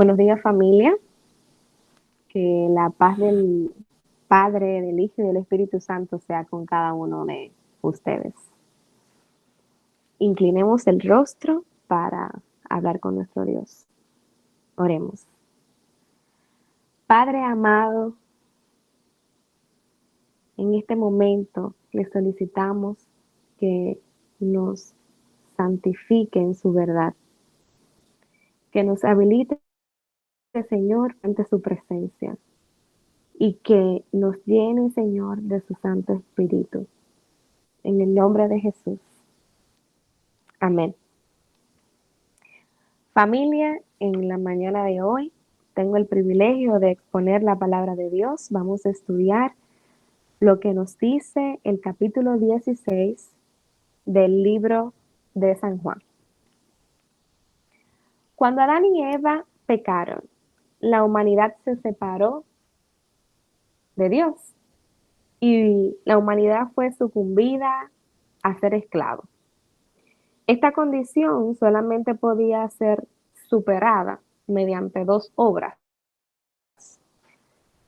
Buenos días, familia. Que la paz del Padre, del Hijo y del Espíritu Santo sea con cada uno de ustedes. Inclinemos el rostro para hablar con nuestro Dios. Oremos. Padre amado, en este momento le solicitamos que nos santifique en su verdad, que nos habilite, Señor, ante su presencia y que nos llene, Señor, de su Santo Espíritu. En el nombre de Jesús. Amén. Familia, en la mañana de hoy tengo el privilegio de exponer la palabra de Dios. Vamos a estudiar lo que nos dice el capítulo 16 del libro de San Juan. Cuando Adán y Eva pecaron, la humanidad se separó de Dios y la humanidad fue sucumbida a ser esclavo. Esta condición solamente podía ser superada mediante dos obras.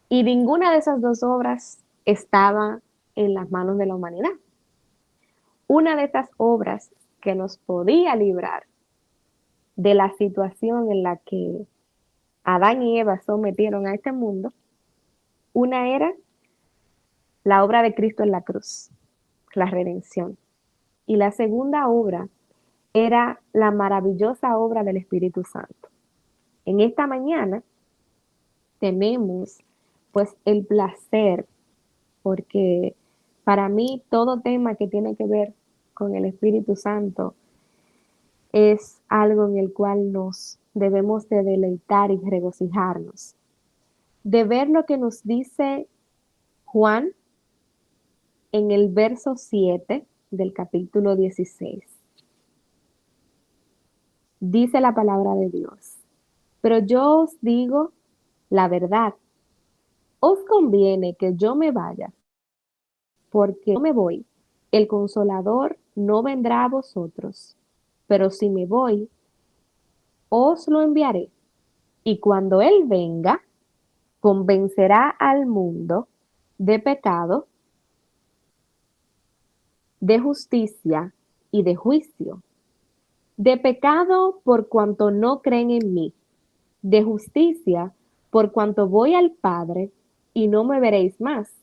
Y ninguna de esas dos obras estaba en las manos de la humanidad. Una de estas obras que nos podía librar de la situación en la que Adán y Eva sometieron a este mundo, una era la obra de Cristo en la cruz, la redención. Y la segunda obra era la maravillosa obra del Espíritu Santo. En esta mañana tenemos pues el placer, porque para mí todo tema que tiene que ver con el Espíritu Santo es algo en el cual nos debemos de deleitar y regocijarnos. De ver lo que nos dice Juan en el verso 7 del capítulo 16. Dice la palabra de Dios: pero yo os digo la verdad, os conviene que yo me vaya, porque no me voy, el Consolador no vendrá a vosotros, pero si me voy, os lo enviaré. Y cuando Él venga, convencerá al mundo de pecado, de justicia y de juicio. De pecado por cuanto no creen en mí, de justicia por cuanto voy al Padre y no me veréis más.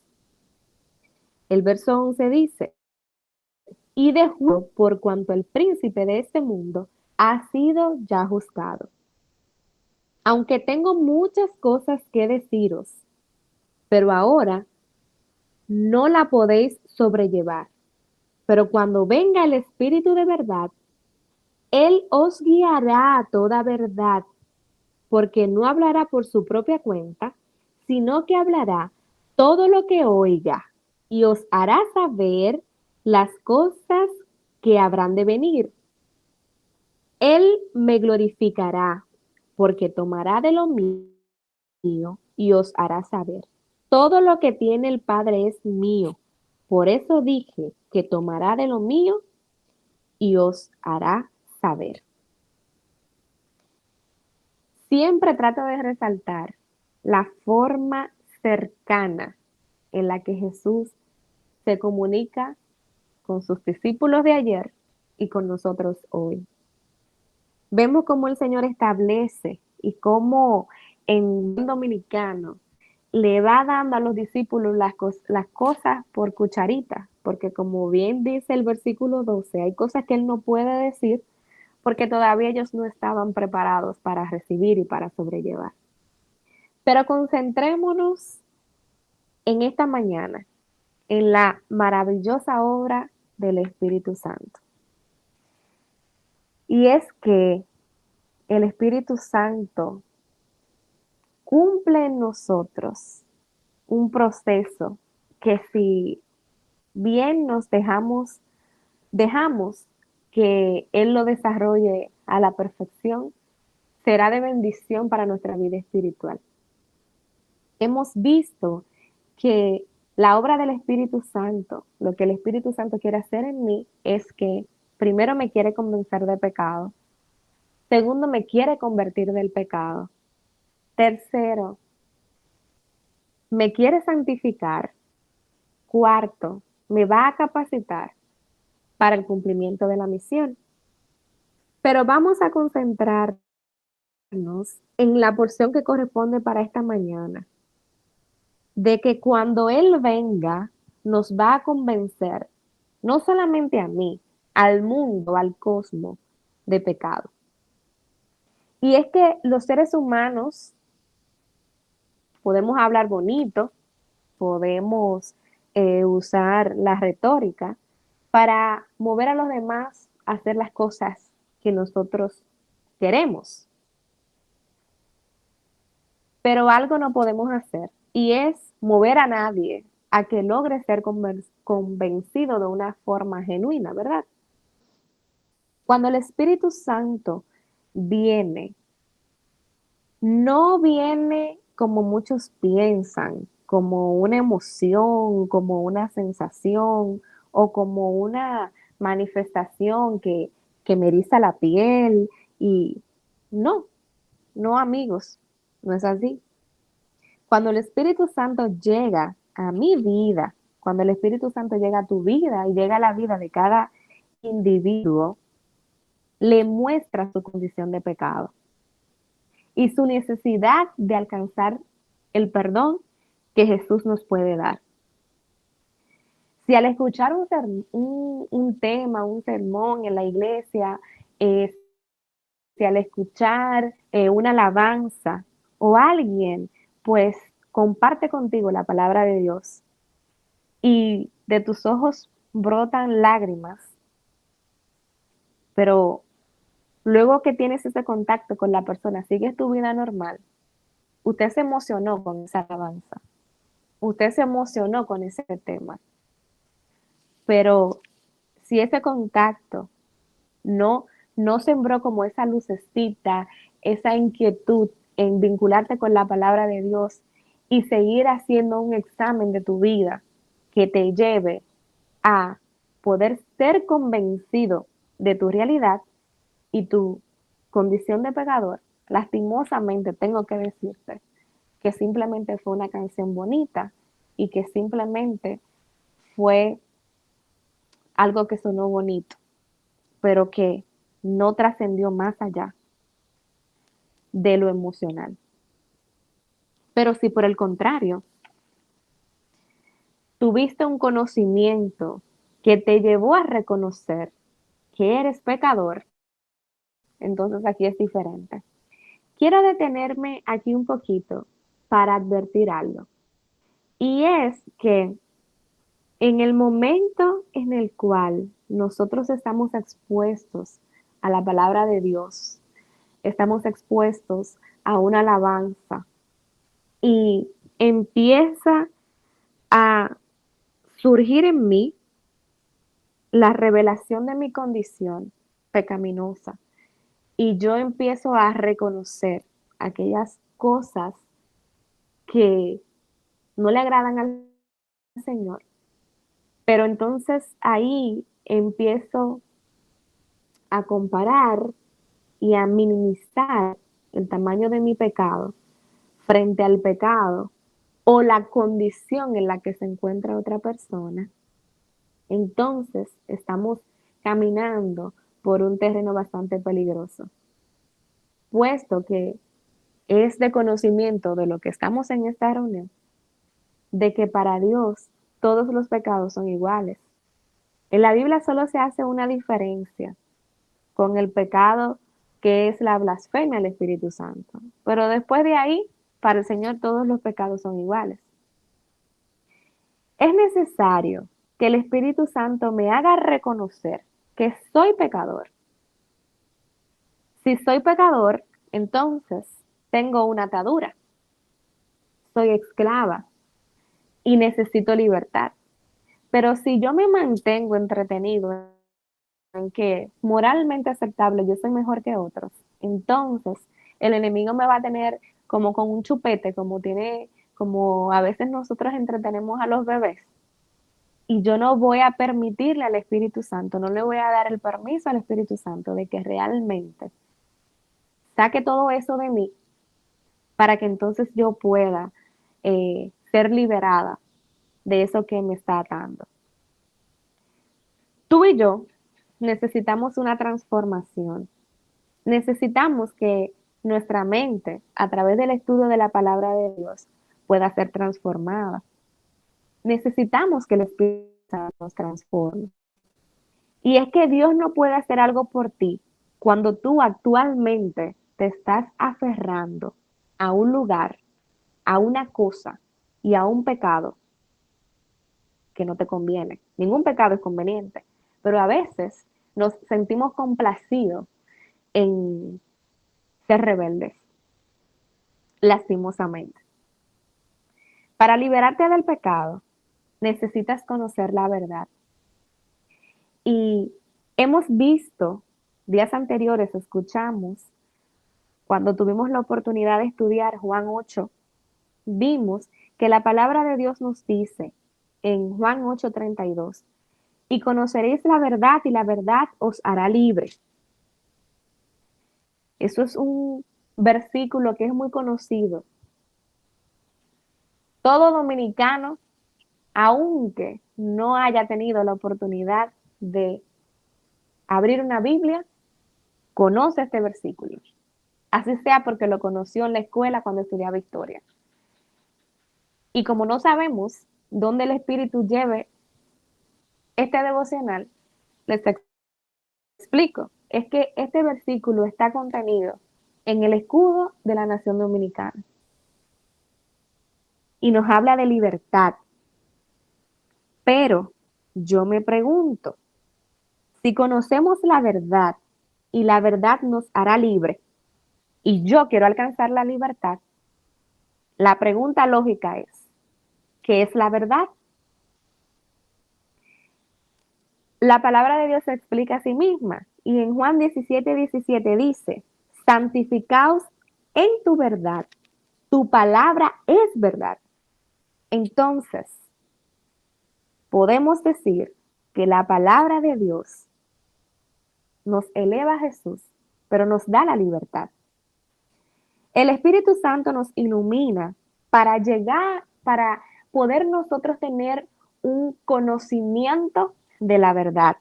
El verso 11 dice: y de juicio por cuanto el príncipe de este mundo ha sido ya juzgado. Aunque tengo muchas cosas que deciros, pero ahora no la podéis sobrellevar. Pero cuando venga el Espíritu de verdad, Él os guiará a toda verdad, porque no hablará por su propia cuenta, sino que hablará todo lo que oiga y os hará saber las cosas que habrán de venir. Él me glorificará, porque tomará de lo mío y os hará saber. Todo lo que tiene el Padre es mío. Por eso dije que tomará de lo mío y os hará saber. Siempre trato de resaltar la forma cercana en la que Jesús se comunica con sus discípulos de ayer y con nosotros hoy. Vemos cómo el Señor establece y cómo en dominicano le va dando a los discípulos las cosas por cucharita, porque como bien dice el versículo 12, hay cosas que Él no puede decir porque todavía ellos no estaban preparados para recibir y para sobrellevar. Pero concentrémonos en esta mañana, en la maravillosa obra del Espíritu Santo. Y es que el Espíritu Santo cumple en nosotros un proceso que si bien nos dejamos que Él lo desarrolle a la perfección, será de bendición para nuestra vida espiritual. Hemos visto que la obra del Espíritu Santo, lo que el Espíritu Santo quiere hacer en mí es que primero me quiere convencer de pecado, segundo me quiere convertir del pecado Tercero, me quiere santificar. Cuarto, me va a capacitar para el cumplimiento de la misión. Pero vamos a concentrarnos en la porción que corresponde para esta mañana, de que cuando Él venga, nos va a convencer, no solamente a mí, al mundo, al cosmos, de pecado. Y es que los seres humanos podemos hablar bonito, podemos usar la retórica para mover a los demás a hacer las cosas que nosotros queremos. Pero algo no podemos hacer y es mover a nadie a que logre ser convencido de una forma genuina, ¿verdad? Cuando el Espíritu Santo viene, no viene como muchos piensan, como una emoción, como una sensación o como una manifestación que me eriza la piel y no, no amigos, no es así. Cuando el Espíritu Santo llega a mi vida, cuando el Espíritu Santo llega a tu vida y llega a la vida de cada individuo, le muestra su condición de pecado y su necesidad de alcanzar el perdón que Jesús nos puede dar. Si al escuchar un tema, un sermón en la iglesia, eh, si al escuchar una alabanza o alguien, pues comparte contigo la palabra de Dios y de tus ojos brotan lágrimas, pero luego que tienes ese contacto con la persona, sigues tu vida normal, usted se emocionó con esa alabanza, usted se emocionó con ese tema, pero si ese contacto no, no sembró como esa lucecita, esa inquietud en vincularte con la palabra de Dios y seguir haciendo un examen de tu vida que te lleve a poder ser convencido de tu realidad y tu condición de pecador, lastimosamente tengo que decirte que simplemente fue una canción bonita y que simplemente fue algo que sonó bonito, pero que no trascendió más allá de lo emocional. Pero si por el contrario, tuviste un conocimiento que te llevó a reconocer que eres pecador, entonces aquí es diferente. Quiero detenerme aquí un poquito para advertir algo. Y es que en el momento en el cual nosotros estamos expuestos a la palabra de Dios, estamos expuestos a una alabanza y empieza a surgir en mí la revelación de mi condición pecaminosa y yo empiezo a reconocer aquellas cosas que no le agradan al Señor, pero entonces ahí empiezo a comparar y a minimizar el tamaño de mi pecado frente al pecado o la condición en la que se encuentra otra persona, entonces estamos caminando por un terreno bastante peligroso, puesto que es de conocimiento de lo que estamos en esta reunión, de que para Dios todos los pecados son iguales. En la Biblia solo se hace una diferencia con el pecado que es la blasfemia al Espíritu Santo. Pero después de ahí, para el Señor todos los pecados son iguales. Es necesario que el Espíritu Santo me haga reconocer que soy pecador. Si soy pecador, entonces tengo una atadura. Soy esclava y necesito libertad. Pero si yo me mantengo entretenido en que moralmente aceptable yo soy mejor que otros, entonces el enemigo me va a tener como con un chupete, como tiene, como a veces nosotros entretenemos a los bebés. Y yo no voy a permitirle al Espíritu Santo, no le voy a dar el permiso al Espíritu Santo de que realmente saque todo eso de mí para que entonces yo pueda ser liberada de eso que me está atando. Tú y yo necesitamos una transformación. Necesitamos que nuestra mente, a través del estudio de la palabra de Dios, pueda ser transformada. Necesitamos que el Espíritu Santo nos transforme. Y es que Dios no puede hacer algo por ti cuando tú actualmente te estás aferrando a un lugar, a una cosa y a un pecado que no te conviene. Ningún pecado es conveniente, pero a veces nos sentimos complacidos en ser rebeldes, lastimosamente. Para liberarte del pecado, necesitas conocer la verdad. Y hemos visto, días anteriores escuchamos, cuando tuvimos la oportunidad de estudiar Juan 8, vimos que la palabra de Dios nos dice en Juan 8:32, y conoceréis la verdad y la verdad os hará libre. Eso es un versículo que es muy conocido. Todo dominicano, aunque no haya tenido la oportunidad de abrir una Biblia, conoce este versículo. Así sea porque lo conoció en la escuela cuando estudiaba historia. Y como no sabemos dónde el Espíritu lleve este devocional, les explico. Es que este versículo está contenido en el escudo de la nación dominicana y nos habla de libertad. Pero yo me pregunto, si conocemos la verdad y la verdad nos hará libre y yo quiero alcanzar la libertad, la pregunta lógica es, ¿qué es la verdad? La palabra de Dios se explica a sí misma y en Juan 17:17 dice, santificaos en tu verdad, tu palabra es verdad. Entonces, podemos decir que la palabra de Dios nos eleva a Jesús, pero nos da la libertad. El Espíritu Santo nos ilumina para llegar, para poder nosotros tener un conocimiento de la verdad.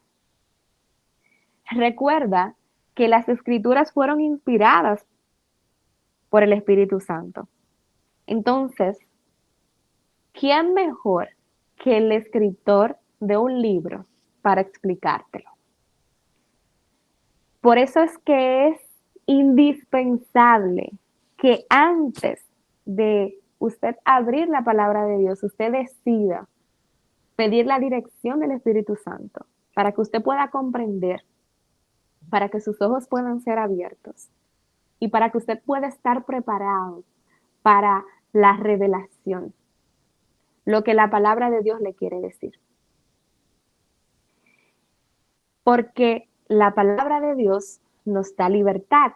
Recuerda que las escrituras fueron inspiradas por el Espíritu Santo. Entonces, ¿quién mejor que el escritor de un libro para explicártelo? Por eso es que es indispensable que antes de usted abrir la palabra de Dios, usted decida pedir la dirección del Espíritu Santo para que usted pueda comprender, para que sus ojos puedan ser abiertos y para que usted pueda estar preparado para la revelación, lo que la palabra de Dios le quiere decir. Porque la palabra de Dios nos da libertad,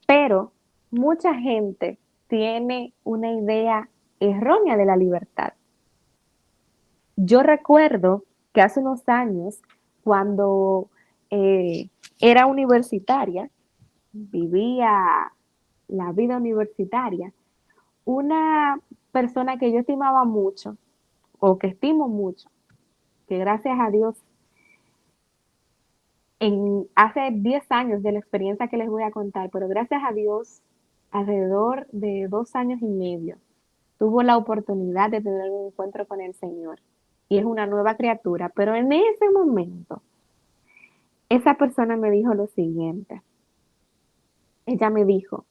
pero mucha gente tiene una idea errónea de la libertad. Yo recuerdo que hace unos años, cuando era universitaria, vivía la vida universitaria, una persona que yo estimaba mucho, o que estimo mucho, que gracias a Dios, hace 10 años de la experiencia que les voy a contar, pero gracias a Dios, alrededor de 2 años y medio, tuvo la oportunidad de tener un encuentro con el Señor. Y es una nueva criatura, pero en ese momento, esa persona me dijo lo siguiente. Ella me dijo,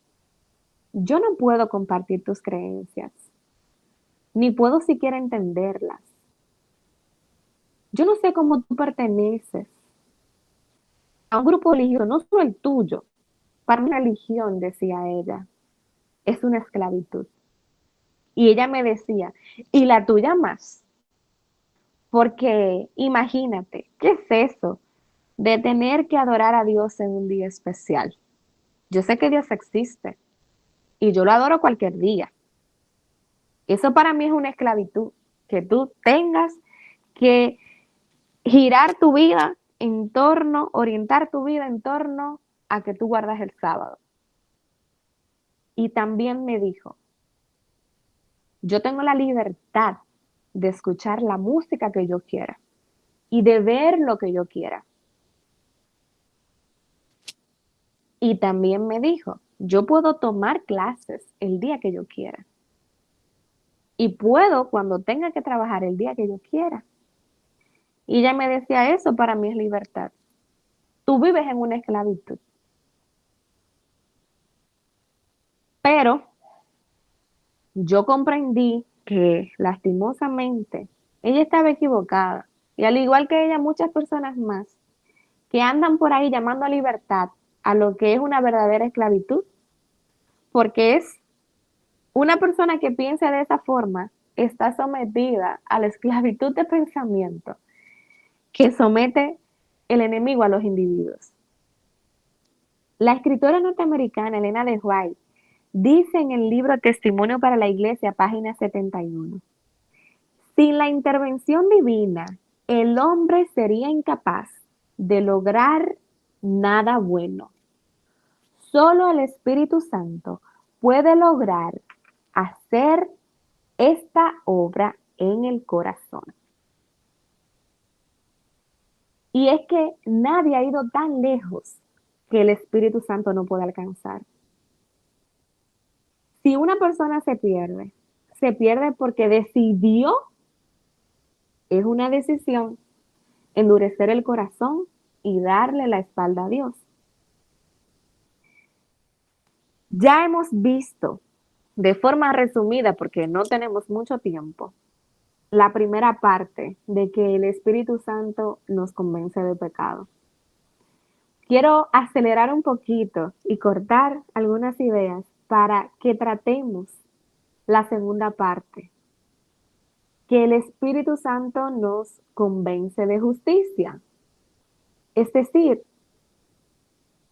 yo no puedo compartir tus creencias, ni puedo siquiera entenderlas. Yo no sé cómo tú perteneces a un grupo religioso, no solo el tuyo. Para mi religión, decía ella, es una esclavitud. Y ella me decía, y la tuya más, porque imagínate, ¿qué es eso de tener que adorar a Dios en un día especial? Yo sé que Dios existe y yo lo adoro cualquier día. Eso para mí es una esclavitud, que tú tengas que girar tu vida en torno, orientar tu vida en torno a que tú guardas el sábado. Y también me dijo, yo tengo la libertad de escuchar la música que yo quiera y de ver lo que yo quiera. Y también me dijo, yo puedo tomar clases el día que yo quiera y puedo cuando tenga que trabajar el día que yo quiera. Y ella me decía, eso para mí es libertad. Tú vives en una esclavitud. Pero yo comprendí que lastimosamente ella estaba equivocada. Y al igual que ella, muchas personas más que andan por ahí llamando a libertad a lo que es una verdadera esclavitud, porque es una persona que piensa de esa forma, está sometida a la esclavitud de pensamiento que somete el enemigo a los individuos. La escritora norteamericana Elena de White dice en el libro Testimonio para la Iglesia, página 71, sin la intervención divina, el hombre sería incapaz de lograr nada bueno. Solo el Espíritu Santo puede lograr hacer esta obra en el corazón. Y es que nadie ha ido tan lejos que el Espíritu Santo no puede alcanzar. Si una persona se pierde porque decidió, es una decisión, endurecer el corazón y darle la espalda a Dios. Ya hemos visto de forma resumida, porque no tenemos mucho tiempo, la primera parte de que el Espíritu Santo nos convence de pecado. Quiero acelerar un poquito y cortar algunas ideas para que tratemos la segunda parte, que el Espíritu Santo nos convence de justicia. Es decir,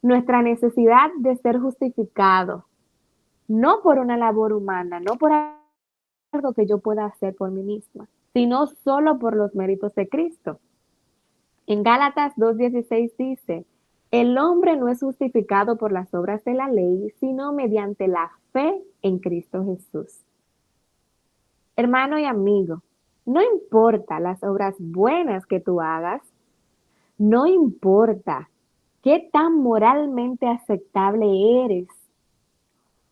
nuestra necesidad de ser justificado, no por una labor humana, no por algo que yo pueda hacer por mí misma, sino solo por los méritos de Cristo. En Gálatas 2:16 dice, el hombre no es justificado por las obras de la ley, sino mediante la fe en Cristo Jesús. Hermano y amigo, no importa las obras buenas que tú hagas, no importa qué tan moralmente aceptable eres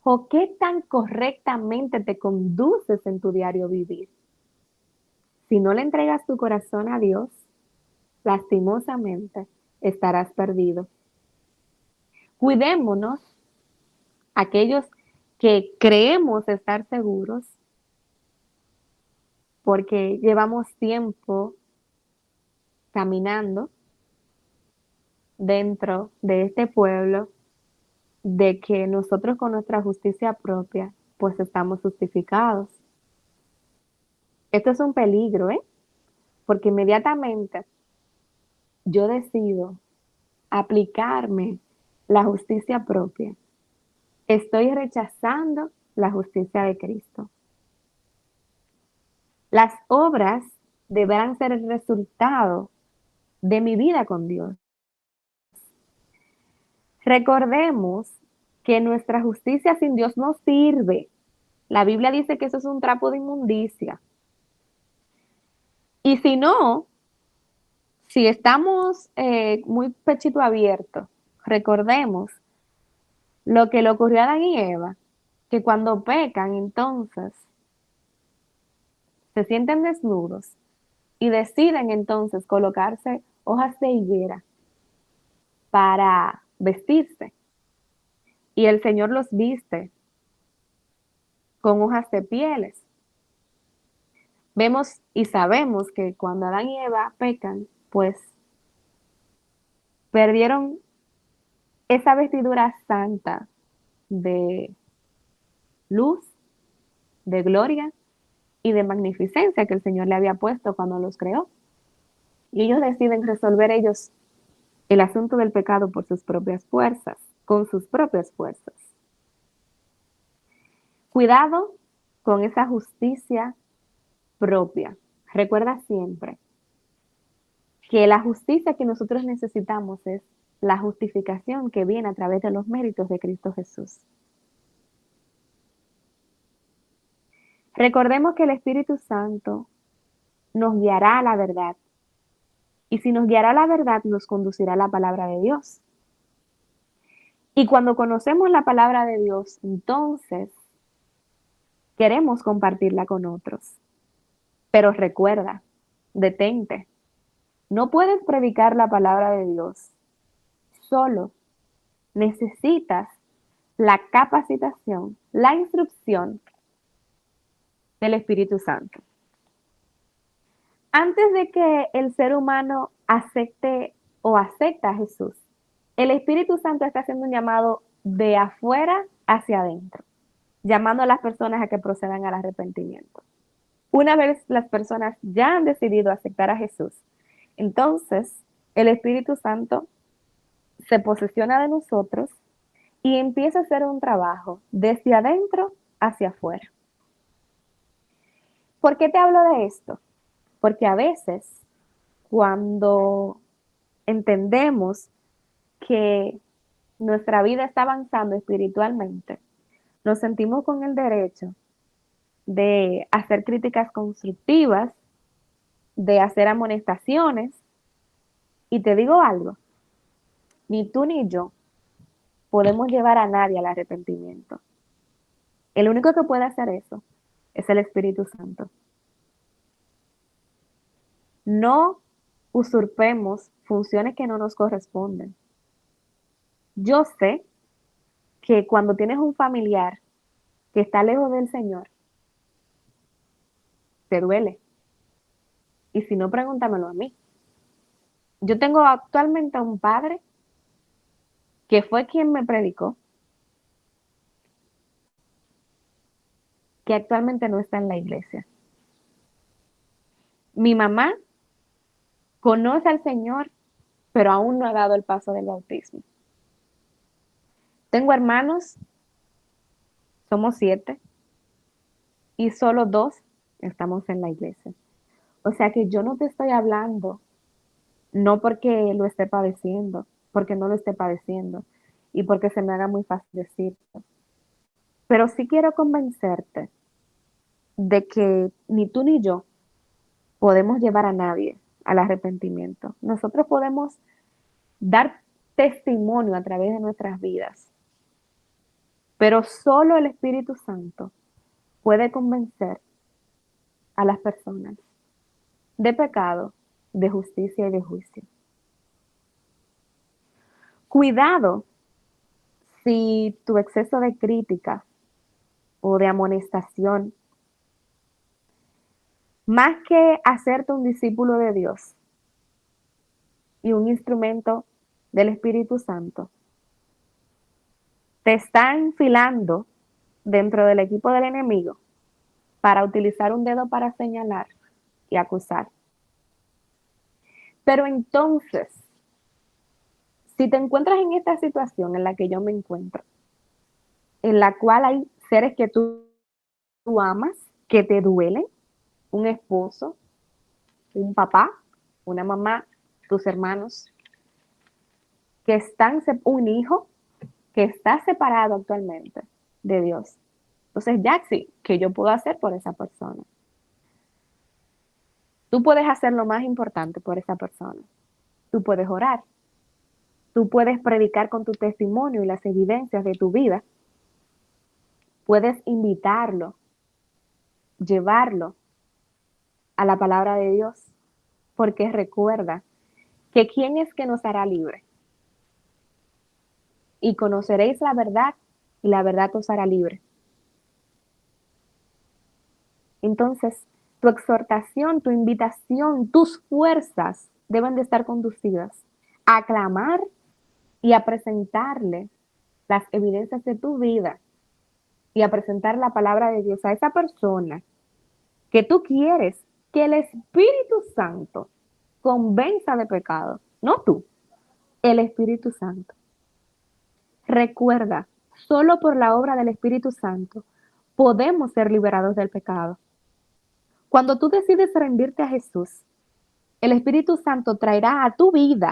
o qué tan correctamente te conduces en tu diario vivir. Si no le entregas tu corazón a Dios, lastimosamente estarás perdido. Cuidémonos, aquellos que creemos estar seguros, porque llevamos tiempo caminando dentro de este pueblo, de que nosotros con nuestra justicia propia, pues estamos justificados. Esto es un peligro, ¿eh? Porque inmediatamente yo decido aplicarme la justicia propia, estoy rechazando la justicia de Cristo. Las obras deberán ser el resultado de mi vida con Dios. Recordemos que nuestra justicia sin Dios no sirve. La Biblia dice que eso es un trapo de inmundicia. Y si no, si estamos muy pechito abierto, recordemos lo que le ocurrió a Adán y Eva, que cuando pecan entonces se sienten desnudos y deciden entonces colocarse hojas de higuera para vestirse. Y el Señor los viste con hojas de pieles. Vemos y sabemos que cuando Adán y Eva pecan, pues perdieron esa vestidura santa de luz, de gloria y de magnificencia que el Señor le había puesto cuando los creó. Y ellos deciden resolver ellos el asunto del pecado por sus propias fuerzas, con sus propias fuerzas. Cuidado con esa justicia propia. Recuerda siempre que la justicia que nosotros necesitamos es la justificación que viene a través de los méritos de Cristo Jesús. Recordemos que el Espíritu Santo nos guiará a la verdad. Y si nos guiará a la verdad, nos conducirá a la palabra de Dios. Y cuando conocemos la palabra de Dios, entonces queremos compartirla con otros. Pero recuerda, detente. No puedes predicar la palabra de Dios solo. Necesitas la capacitación, la instrucción del Espíritu Santo. Antes de que el ser humano acepte o acepta a Jesús, el Espíritu Santo está haciendo un llamado de afuera hacia adentro, llamando a las personas a que procedan al arrepentimiento. Una vez las personas ya han decidido aceptar a Jesús, entonces el Espíritu Santo se posesiona de nosotros y empieza a hacer un trabajo desde adentro hacia afuera. ¿Por qué te hablo de esto? Porque a veces cuando entendemos que nuestra vida está avanzando espiritualmente, nos sentimos con el derecho de hacer críticas constructivas, de hacer amonestaciones. Y te digo algo, ni tú ni yo podemos llevar a nadie al arrepentimiento. El único que puede hacer eso es el Espíritu Santo. No usurpemos funciones que no nos corresponden. Yo sé que cuando tienes un familiar que está lejos del Señor, te duele. Y si no, pregúntamelo a mí. Yo tengo actualmente a un padre que fue quien me predicó, que actualmente no está en la iglesia. Mi mamá conoce al Señor, pero aún no ha dado el paso del bautismo. Tengo hermanos, somos 7, y solo 2 estamos en la iglesia. O sea que yo no te estoy hablando, no porque lo esté padeciendo, porque no lo esté padeciendo y porque se me haga muy fácil decirlo. Pero sí quiero convencerte de que ni tú ni yo podemos llevar a nadie al arrepentimiento. Nosotros podemos dar testimonio a través de nuestras vidas, pero solo el Espíritu Santo puede convencer a las personas de pecado, de justicia y de juicio. Cuidado si tu exceso de crítica o de amonestación, más que hacerte un discípulo de Dios y un instrumento del Espíritu Santo, te está enfilando dentro del equipo del enemigo para utilizar un dedo para señalar y acusar. Pero entonces, si te encuentras en esta situación en la que yo me encuentro, en la cual hay seres que tú amas, que te duelen, un esposo, un papá, una mamá, tus hermanos, que están, un hijo que está separado actualmente de Dios. Entonces, Jaxi, ¿qué yo puedo hacer por esa persona? Tú puedes hacer lo más importante por esa persona. Tú puedes orar. Tú puedes predicar con tu testimonio y las evidencias de tu vida. Puedes invitarlo, llevarlo a la palabra de Dios, porque recuerda que quién es que nos hará libre. Y conoceréis la verdad y la verdad os hará libre. Entonces, tu exhortación, tu invitación, tus fuerzas deben de estar conducidas a clamar y a presentarle las evidencias de tu vida y a presentar la palabra de Dios a esa persona que tú quieres que el Espíritu Santo convenza de pecado, no tú, el Espíritu Santo. Recuerda, solo por la obra del Espíritu Santo podemos ser liberados del pecado. Cuando tú decides rendirte a Jesús, el Espíritu Santo traerá a tu vida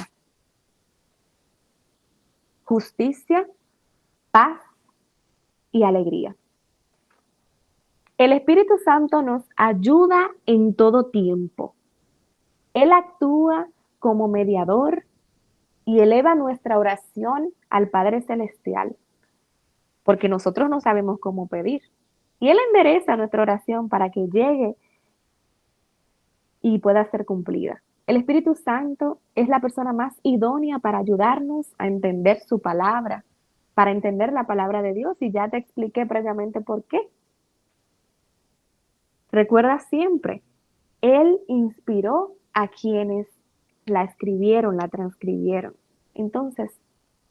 justicia, paz y alegría. El Espíritu Santo nos ayuda en todo tiempo. Él actúa como mediador y eleva nuestra oración al Padre Celestial, porque nosotros no sabemos cómo pedir. Y Él endereza nuestra oración para que llegue y pueda ser cumplida. El Espíritu Santo es la persona más idónea para ayudarnos a entender su palabra, para entender la palabra de Dios, y ya te expliqué previamente por qué. Recuerda siempre, Él inspiró a quienes la escribieron, la transcribieron. Entonces,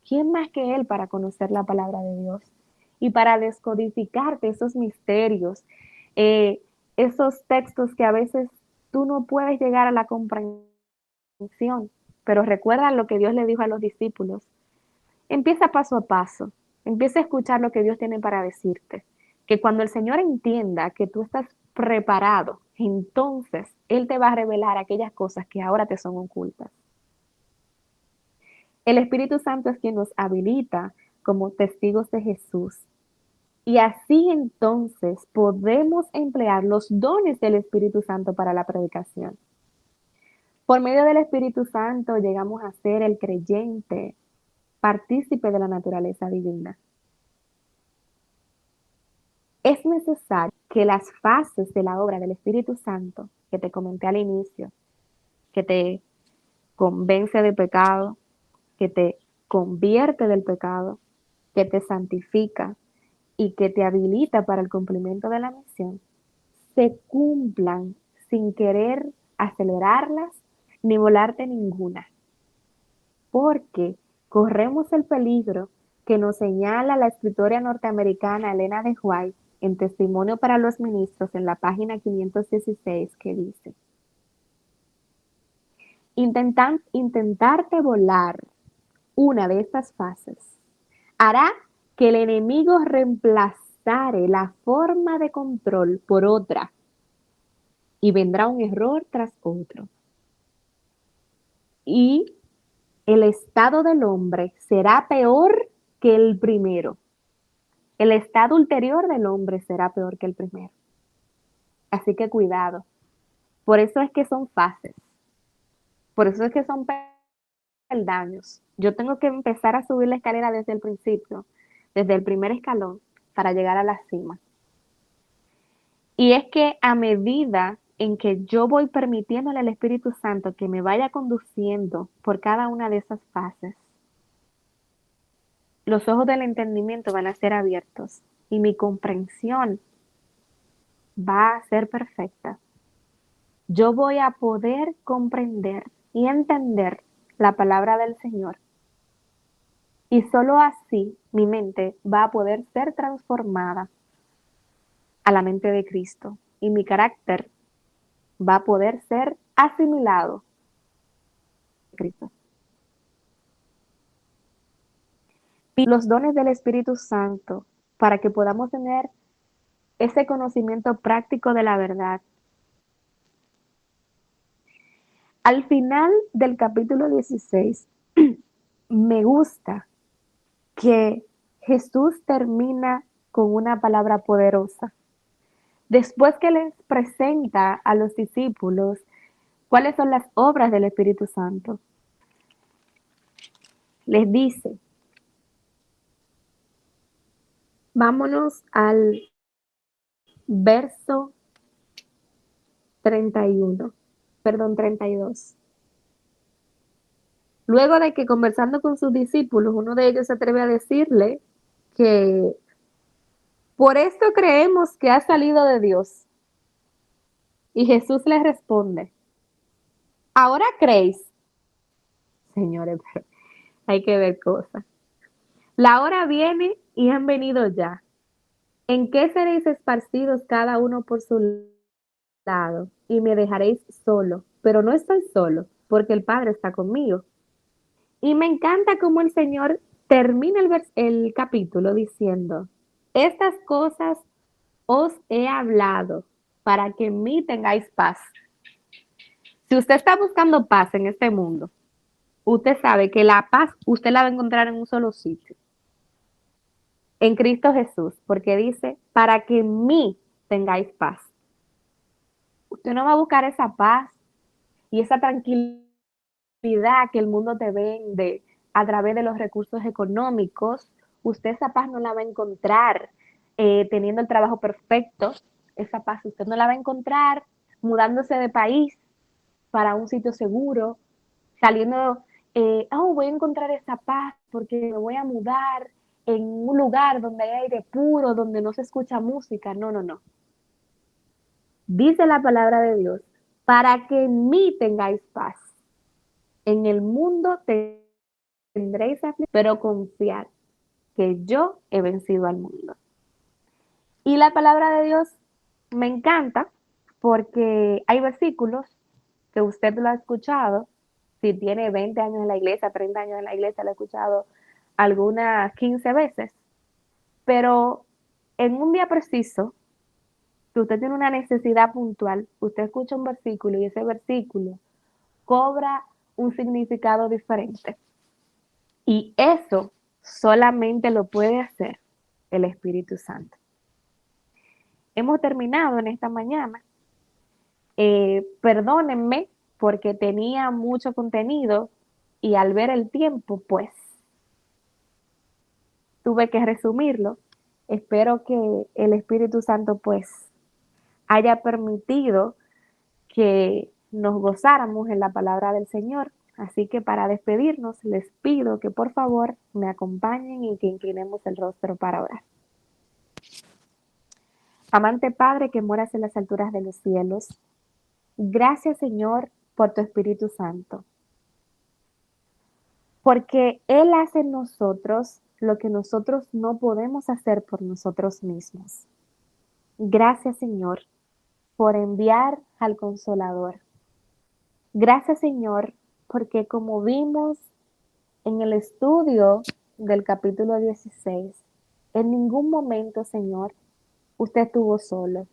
¿quién más que Él para conocer la palabra de Dios y para descodificarte esos misterios, eh, esos textos que a veces tú no puedes llegar a la comprensión? Pero recuerda lo que Dios le dijo a los discípulos. Empieza paso a paso, empieza a escuchar lo que Dios tiene para decirte. Que cuando el Señor entienda que tú estás preparado, entonces Él te va a revelar aquellas cosas que ahora te son ocultas. El Espíritu Santo es quien nos habilita como testigos de Jesús. Y así entonces podemos emplear los dones del Espíritu Santo para la predicación. Por medio del Espíritu Santo llegamos a ser el creyente partícipe de la naturaleza divina. Es necesario que las fases de la obra del Espíritu Santo, que te comenté al inicio, que te convence de pecado, que te convierte del pecado, que te santifica y que te habilita para el cumplimiento de la misión, se cumplan sin querer acelerarlas ni volarte ninguna, porque corremos el peligro que nos señala la escritora norteamericana Elena de White en Testimonio para los Ministros en la página 516, que dice: intentarte volar una de estas fases hará que el enemigo reemplazare la forma de control por otra y vendrá un error tras otro. Y el estado del hombre será peor que el primero. El estado ulterior del hombre será peor que el primero. Así que cuidado. Por eso es que son fases. Por eso es que son peldaños. Yo tengo que empezar a subir la escalera desde el principio, desde el primer escalón, para llegar a la cima. Y es que a medida en que yo voy permitiéndole al Espíritu Santo que me vaya conduciendo por cada una de esas fases, los ojos del entendimiento van a ser abiertos y mi comprensión va a ser perfecta. Yo voy a poder comprender y entender la palabra del Señor. Y solo así mi mente va a poder ser transformada a la mente de Cristo y mi carácter va a poder ser asimilado a Cristo. Y los dones del Espíritu Santo para que podamos tener ese conocimiento práctico de la verdad. Al final del capítulo 16, me gusta que Jesús termina con una palabra poderosa. Después que les presenta a los discípulos cuáles son las obras del Espíritu Santo, les dice, vámonos al verso 31, perdón, 32. Luego de que conversando con sus discípulos, uno de ellos se atreve a decirle que por esto creemos que ha salido de Dios. Y Jesús les responde, ¿ahora creéis? Señores, pero hay que ver cosas. La hora viene y han venido ya. ¿En qué seréis esparcidos cada uno por su lado? Y me dejaréis solo. Pero no estoy solo, porque el Padre está conmigo. Y me encanta cómo el Señor termina el capítulo diciendo, estas cosas os he hablado para que en mí tengáis paz. Si usted está buscando paz en este mundo, usted sabe que la paz usted la va a encontrar en un solo sitio, en Cristo Jesús, porque dice, para que en mí tengáis paz. Usted no va a buscar esa paz y esa tranquilidad que el mundo te vende a través de los recursos económicos. Usted esa paz no la va a encontrar teniendo el trabajo perfecto. Esa paz usted no la va a encontrar mudándose de país para un sitio seguro, saliendo, voy a encontrar esa paz porque me voy a mudar en un lugar donde hay aire puro, donde no se escucha música. No, no, no. Dice la palabra de Dios, para que en mí tengáis paz. En el mundo tendréis aflicción, pero confiad que yo he vencido al mundo. Y la palabra de Dios me encanta porque hay versículos que usted lo ha escuchado, si tiene 20 años en la iglesia, 30 años en la iglesia, lo ha escuchado algunas 15 veces, pero en un día preciso, si usted tiene una necesidad puntual, usted escucha un versículo y ese versículo cobra un significado diferente. Y eso solamente lo puede hacer el Espíritu Santo. Hemos terminado en esta mañana. Perdónenme porque tenía mucho contenido y al ver el tiempo, pues tuve que resumirlo. Espero que el Espíritu Santo pues haya permitido que nos gozáramos en la palabra del Señor. Así que para despedirnos les pido que por favor me acompañen y que inclinemos el rostro para orar. Amante Padre que moras en las alturas de los cielos, gracias Señor por tu Espíritu Santo, porque Él hace en nosotros lo que nosotros no podemos hacer por nosotros mismos. Gracias Señor por enviar al Consolador. Gracias Señor porque como vimos en el estudio del capítulo 16, en ningún momento Señor usted estuvo solo,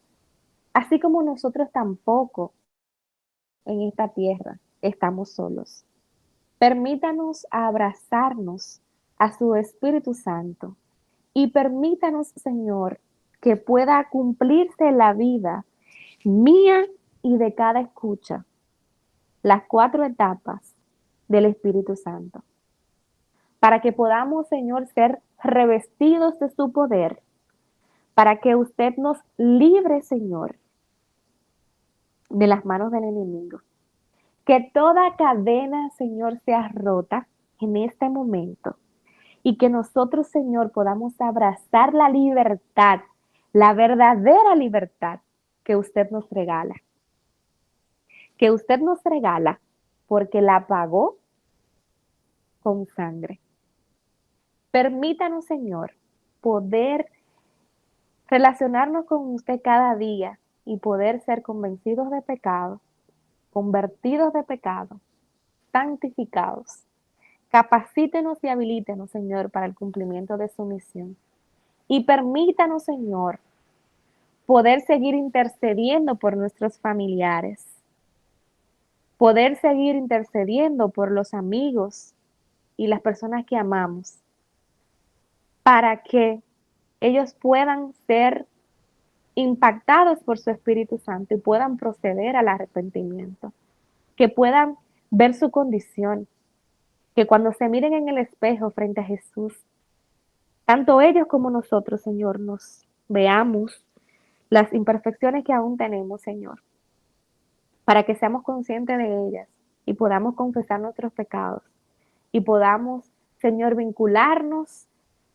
así como nosotros tampoco en esta tierra estamos solos. Permítanos abrazarnos a su Espíritu Santo y permítanos, Señor, que pueda cumplirse la vida mía y de cada escucha, las 4 etapas del Espíritu Santo, para que podamos, Señor, ser revestidos de su poder, para que usted nos libre, Señor, de las manos del enemigo. Que toda cadena, Señor, sea rota en este momento y que nosotros, Señor, podamos abrazar la libertad, la verdadera libertad que usted nos regala. Que usted nos regala porque la pagó con sangre. Permítanos, Señor, poder relacionarnos con usted cada día y poder ser convencidos de pecado, convertidos de pecado, santificados. Capacítenos y habilítenos, Señor, para el cumplimiento de su misión. Y permítanos, Señor, poder seguir intercediendo por nuestros familiares, poder seguir intercediendo por los amigos y las personas que amamos, para que ellos puedan ser impactados por su Espíritu Santo y puedan proceder al arrepentimiento, que puedan ver su condición, que cuando se miren en el espejo frente a Jesús, tanto ellos como nosotros, Señor, nos veamos las imperfecciones que aún tenemos, Señor, para que seamos conscientes de ellas y podamos confesar nuestros pecados y podamos, Señor, vincularnos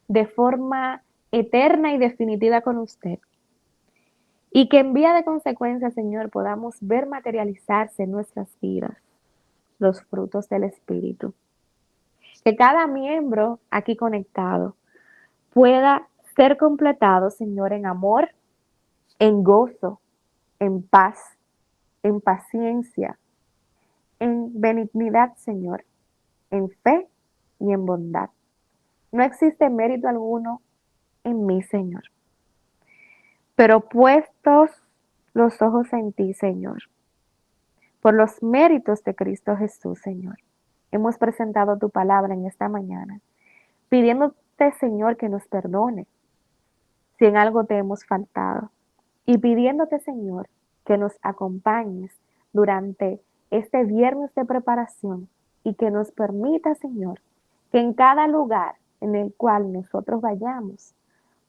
de forma eterna y definitiva con usted. Y que en vía de consecuencia, Señor, podamos ver materializarse en nuestras vidas los frutos del Espíritu. Que cada miembro aquí conectado pueda ser completado, Señor, en amor, en gozo, en paz, en paciencia, en benignidad, Señor, en fe y en bondad. No existe mérito alguno en mí, Señor, pero puestos los ojos en ti, Señor, por los méritos de Cristo Jesús, Señor, hemos presentado tu palabra en esta mañana, pidiéndote, Señor, que nos perdone si en algo te hemos faltado. y pidiéndote, Señor, que nos acompañes durante este viernes de preparación y que nos permita, Señor, que en cada lugar en el cual nosotros vayamos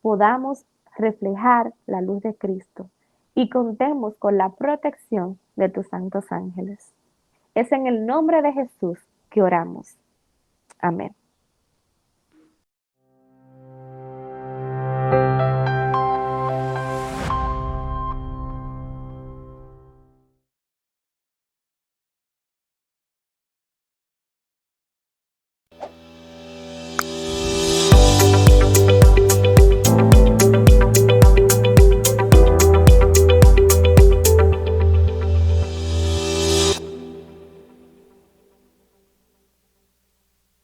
podamos reflejar la luz de Cristo y contemos con la protección de tus santos ángeles. Es en el nombre de Jesús que oramos. Amén.